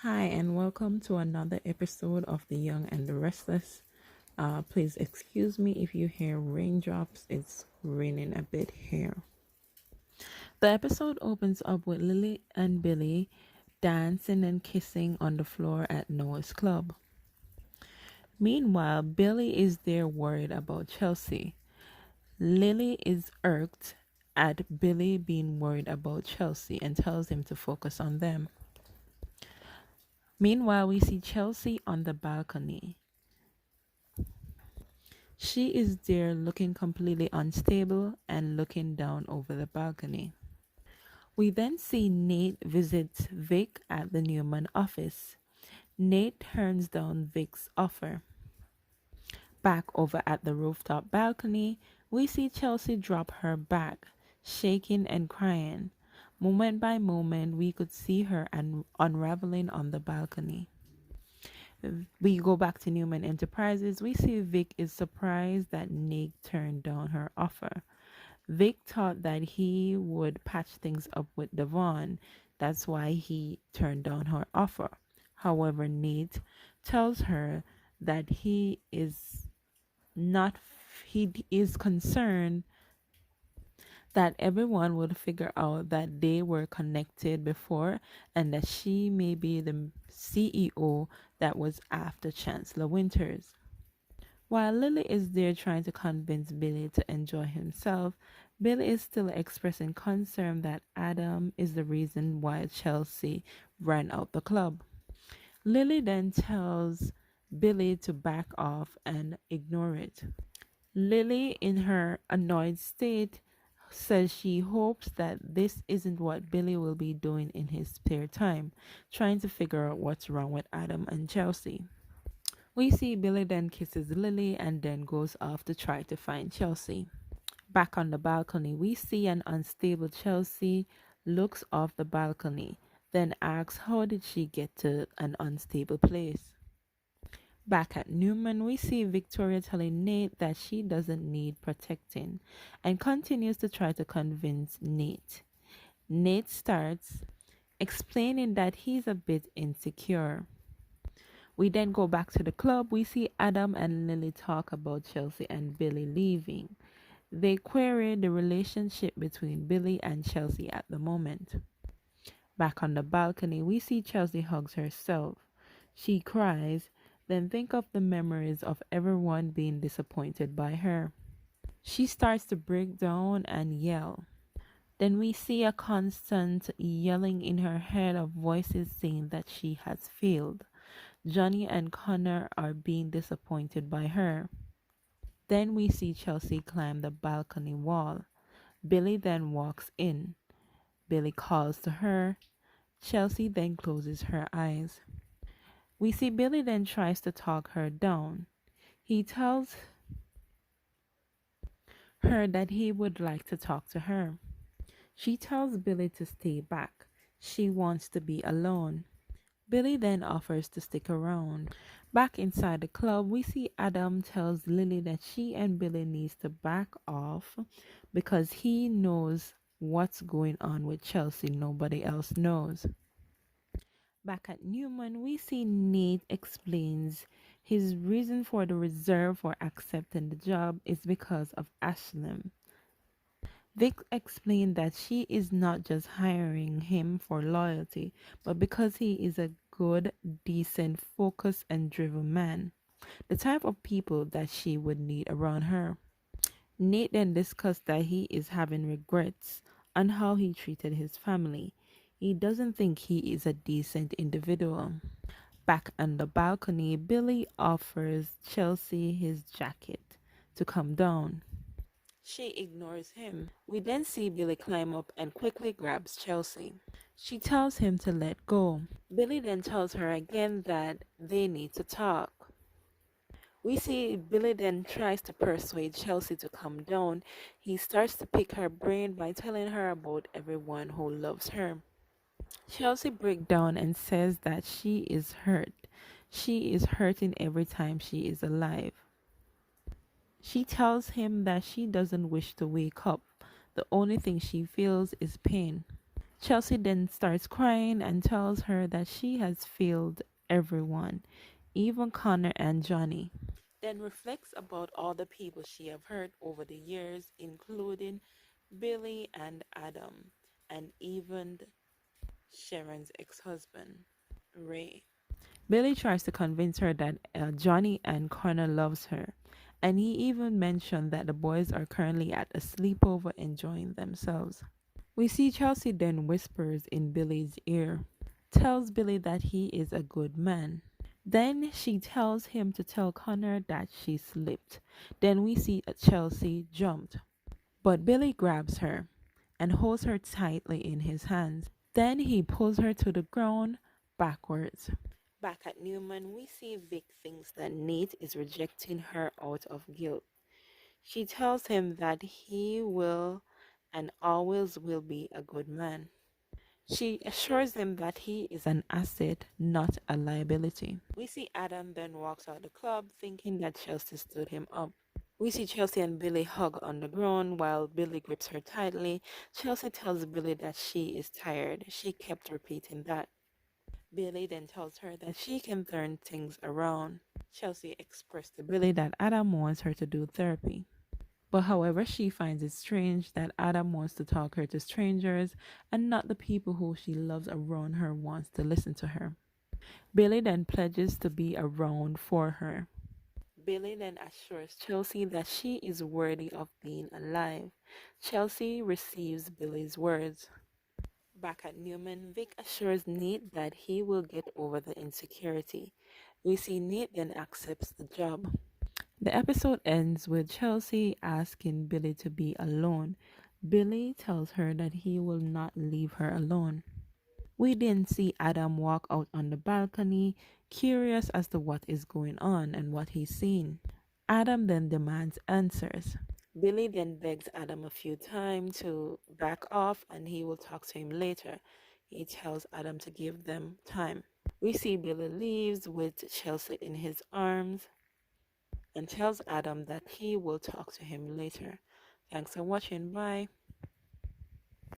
Hi, and welcome to another episode of The Young and the Restless. Please excuse me if you hear raindrops, it's raining a bit here. The episode opens up with Lily and Billy dancing and kissing on the floor at Noah's club. Meanwhile, Billy is there worried about Chelsea. Lily is irked at Billy being worried about Chelsea and tells him to focus on them. Meanwhile, we see Chelsea on the balcony. She is there looking completely unstable and looking down over the balcony. We then see Nate visit Vick at the Newman office. Nate turns down Vick's offer. Back over at the rooftop balcony, we see Chelsea drop her back, shaking and crying. Moment by moment, we could see her unraveling on the balcony. We go back to Newman Enterprises. We see Vic is surprised that Nick turned down her offer. Vic thought that he would patch things up with Devon. That's why he turned down her offer. However, Nate tells her that he is concerned that everyone would figure out that they were connected before and that she may be the CEO that was after Chancellor Winters. While Lily is there trying to convince Billy to enjoy himself, Billy is still expressing concern that Adam is the reason why Chelsea ran out the club. Lily then tells Billy to back off and ignore it. Lily, in her annoyed state, says she hopes that this isn't what Billy will be doing in his spare time, trying to figure out what's wrong with Adam and Chelsea. We see Billy then kisses Lily and then goes off to try to find Chelsea. Back on the balcony, we see an unstable Chelsea looks off the balcony, then asks how did she get to an unstable place. Back at Newman, we see Victoria telling Nate that she doesn't need protecting and continues to try to convince Nate. Nate starts explaining that he's a bit insecure. We then go back to the club. We see Adam and Lily talk about Chelsea and Billy leaving. They query the relationship between Billy and Chelsea at the moment. Back on the balcony, we see Chelsea hugs herself. She cries, then think of the memories of everyone being disappointed by her. She starts to break down and yell. Then we see a constant yelling in her head of voices saying that she has failed. Johnny and Connor are being disappointed by her. Then we see Chelsea climb the balcony wall. Billy then walks in. Billy calls to her. Chelsea then closes her eyes. We see Billy then tries to talk her down. He tells her that he would like to talk to her. She tells Billy to stay back. She wants to be alone. Billy then offers to stick around. Back inside the club, we see Adam tells Lily that she and Billy needs to back off because he knows what's going on with Chelsea nobody else knows. Back at Newman, we see Nate explains his reason for the reserve for accepting the job is because of Ashlyn. Vic explained that she is not just hiring him for loyalty, but because he is a good, decent, focused, and driven man, the type of people that she would need around her. Nate then discussed that he is having regrets on how he treated his family. He doesn't think he is a decent individual. Back on the balcony, Billy offers Chelsea his jacket to come down. She ignores him. We then see Billy climb up and quickly grabs Chelsea. She tells him to let go. Billy then tells her again that they need to talk. We see Billy then tries to persuade Chelsea to come down. He starts to pick her brain by telling her about everyone who loves her. Chelsea breaks down and says that she is hurt. She is hurting every time she is alive. She tells him that she doesn't wish to wake up. The only thing she feels is pain. Chelsea then starts crying and tells her that she has failed everyone, even Connor and Johnny. Then reflects about all the people she have hurt over the years, including Billy and Adam, and even Sharon's ex-husband, Ray. Billy tries to convince her that Johnny and Connor loves her, and he even mentioned that the boys are currently at a sleepover enjoying themselves. We see Chelsea then whispers in Billy's ear, tells Billy that he is a good man. Then she tells him to tell Connor that she slipped. Then we see Chelsea jumped, but Billy grabs her and holds her tightly in his hands. Then he pulls her to the ground backwards. Back at Newman, we see Vick thinks that Nate is rejecting her out of guilt. She tells him that he will and always will be a good man. She assures him that he is an asset, not a liability. We see Adam then walks out the club thinking that Chelsea stood him up. We see Chelsea and Billy hug on the ground while Billy grips her tightly. Chelsea tells Billy that she is tired. She kept repeating that. Billy then tells her that she can turn things around. Chelsea expressed to Billy that Adam wants her to do therapy. But however, she finds it strange that Adam wants to talk her to strangers and not the people who she loves around her wants to listen to her. Billy then pledges to be around for her. Billy then assures Chelsea that she is worthy of being alive. Chelsea receives Billy's words. Back at Newman, Vic assures Nate that he will get over the insecurity. We see Nate then accepts the job. The episode ends with Chelsea asking Billy to be alone. Billy tells her that he will not leave her alone. We then see Adam walk out on the balcony, curious as to what is going on and what he's seen. Adam then demands answers. Billy then begs Adam a few times to back off and he will talk to him later. He tells Adam to give them time. We see Billy leaves with Chelsea in his arms and tells Adam that he will talk to him later. Thanks for watching. Bye.